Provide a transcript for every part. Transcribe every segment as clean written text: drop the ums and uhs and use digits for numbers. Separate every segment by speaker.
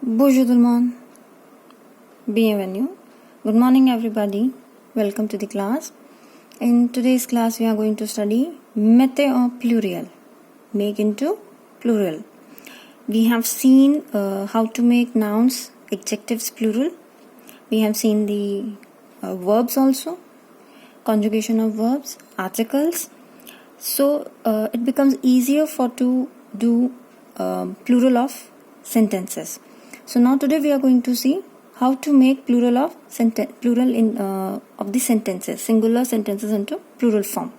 Speaker 1: Bonjour tout le monde. Bienvenue. Good morning everybody. Welcome to the class. In today's class we are going to study mettez en pluriel. Make into plural. We have seen how to make nouns, adjectives plural. We have seen the verbs also. Conjugation of verbs, articles. So it becomes easier for to do plural of sentences. So now today we are going to see how to make plural of the sentences, singular sentences into plural form.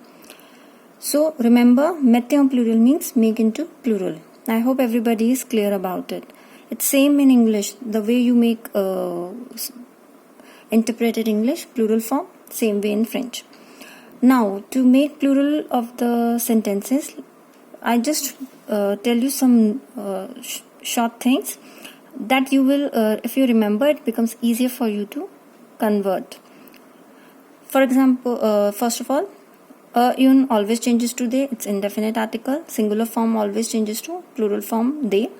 Speaker 1: So remember, mettez en plural means make into plural. I hope everybody is clear about it. It's same in English. The way you make interpreted English plural form, same way in French. Now to make plural of the sentences, I just tell you some short things that you will, if you remember, it becomes easier for you to convert. For example, first of all, un always changes to they, it's indefinite article. Singular form always changes to plural form they.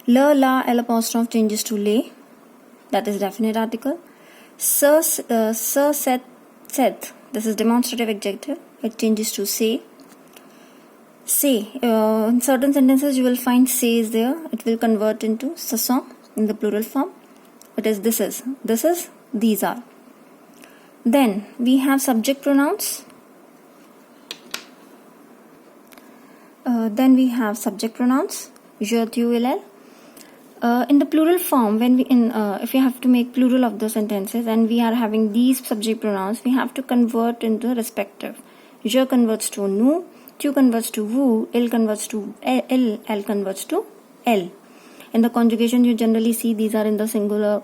Speaker 1: La, l apostrophe changes to lay, that is definite article. Sir, said, this is demonstrative adjective, it changes to say. Say, in certain sentences you will find say is there, it will convert into ce sont in the plural form. It is this is, these are. Then we have subject pronouns. Je, tu, il, elle. In the plural form, when we if you have to make plural of the sentences and we are having these subject pronouns, we have to convert into respective. Je converts to nous, tu converts to vous, il converts to elle converts to elle. In the conjugation, you generally see these are in the singular.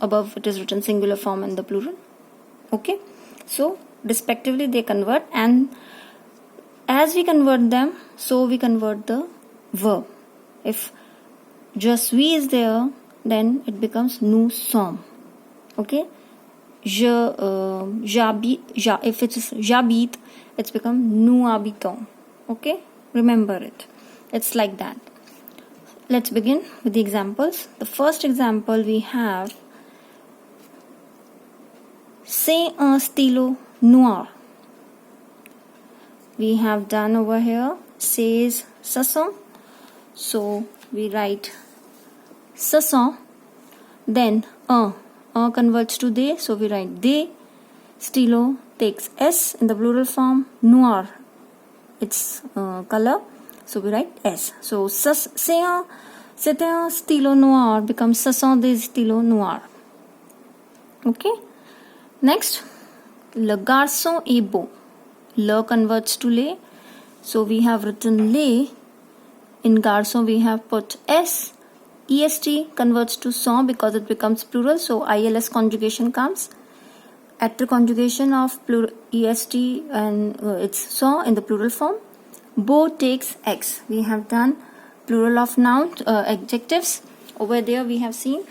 Speaker 1: Above it is written singular form and the plural. Okay, so respectively they convert, and as we convert them, so we convert the verb. If je suis is there, then it becomes nous sommes. Okay, if it's j'habite, it's become nous habitons. Okay, remember it. It's like that. Let's begin with the examples. The first example we have, c'est un stylo noir. We have done over here, says ce sont. So we write ce sont. Then un converts to they, so we write they. Stylo takes S in the plural form. Noir, its color, so we write S. So c'est un stylo noir becomes ce sont des stylos noirs. Okay. Next, le garçon est beau. Le converts to lait, so we have written lait. In garçon we have put S. est converts to sont because it becomes plural, so ILS conjugation comes. After conjugation of est and it's sont in the plural form. Beau takes X. We have done plural of noun adjectives. Over there we have seen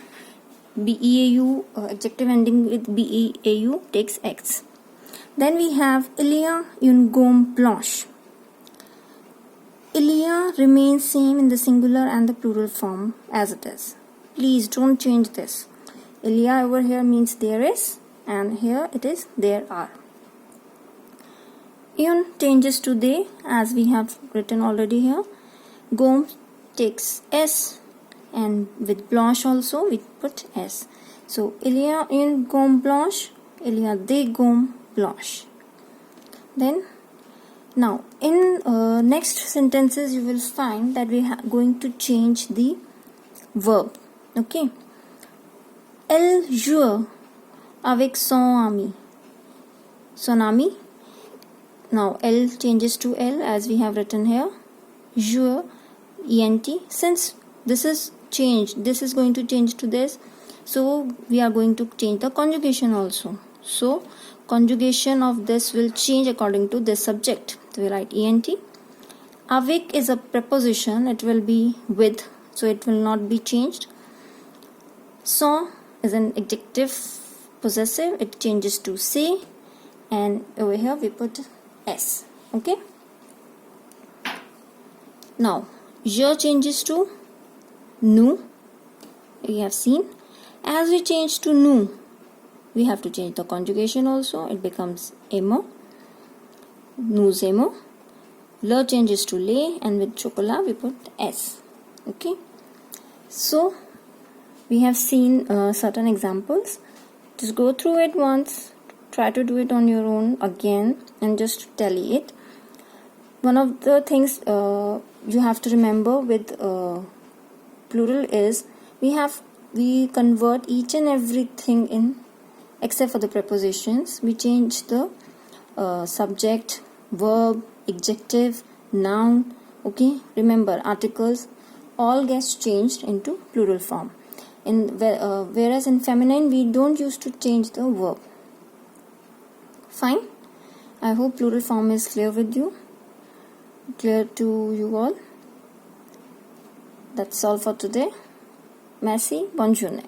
Speaker 1: beau, adjective ending with beau takes X. Then we have il y a une gomme blanche. Il y a remains same in the singular and the plural form as it is. Please don't change this. Il y a over here means there is, and here it is there are. Un changes to they, as we have written already here. Gomme takes S, and with blanche also we put S. So il y a une gomme blanche, il y a des gommes blanches. Then now in next sentences you will find that we are going to change the verb. Okay, elle joue avec son ami. Son ami. Now elle changes to L as we have written here. Joue, ent. Since this is changed, this is going to change to this, so we are going to change the conjugation also. So conjugation of this will change according to this subject. So we write ent. Avec is a preposition, it will be with, so it will not be changed. Son is an adjective possessive, it changes to say, and over here we put S. Okay, now je changes to nu. We have seen. As we change to nu, we have to change the conjugation also. It becomes emo. Nu's emo. L changes to le, and with chocola we put s. Okay. So we have seen certain examples. Just go through it once. Try to do it on your own again and just tally it. One of the things you have to remember with plural is we convert each and everything in, except for the prepositions. We change the subject, verb, adjective, noun. Okay, remember articles all gets changed into plural form. Whereas in feminine we don't used to change the verb. Fine. I hope plural form is clear to you all. That's all for today. Merci, bonne journée.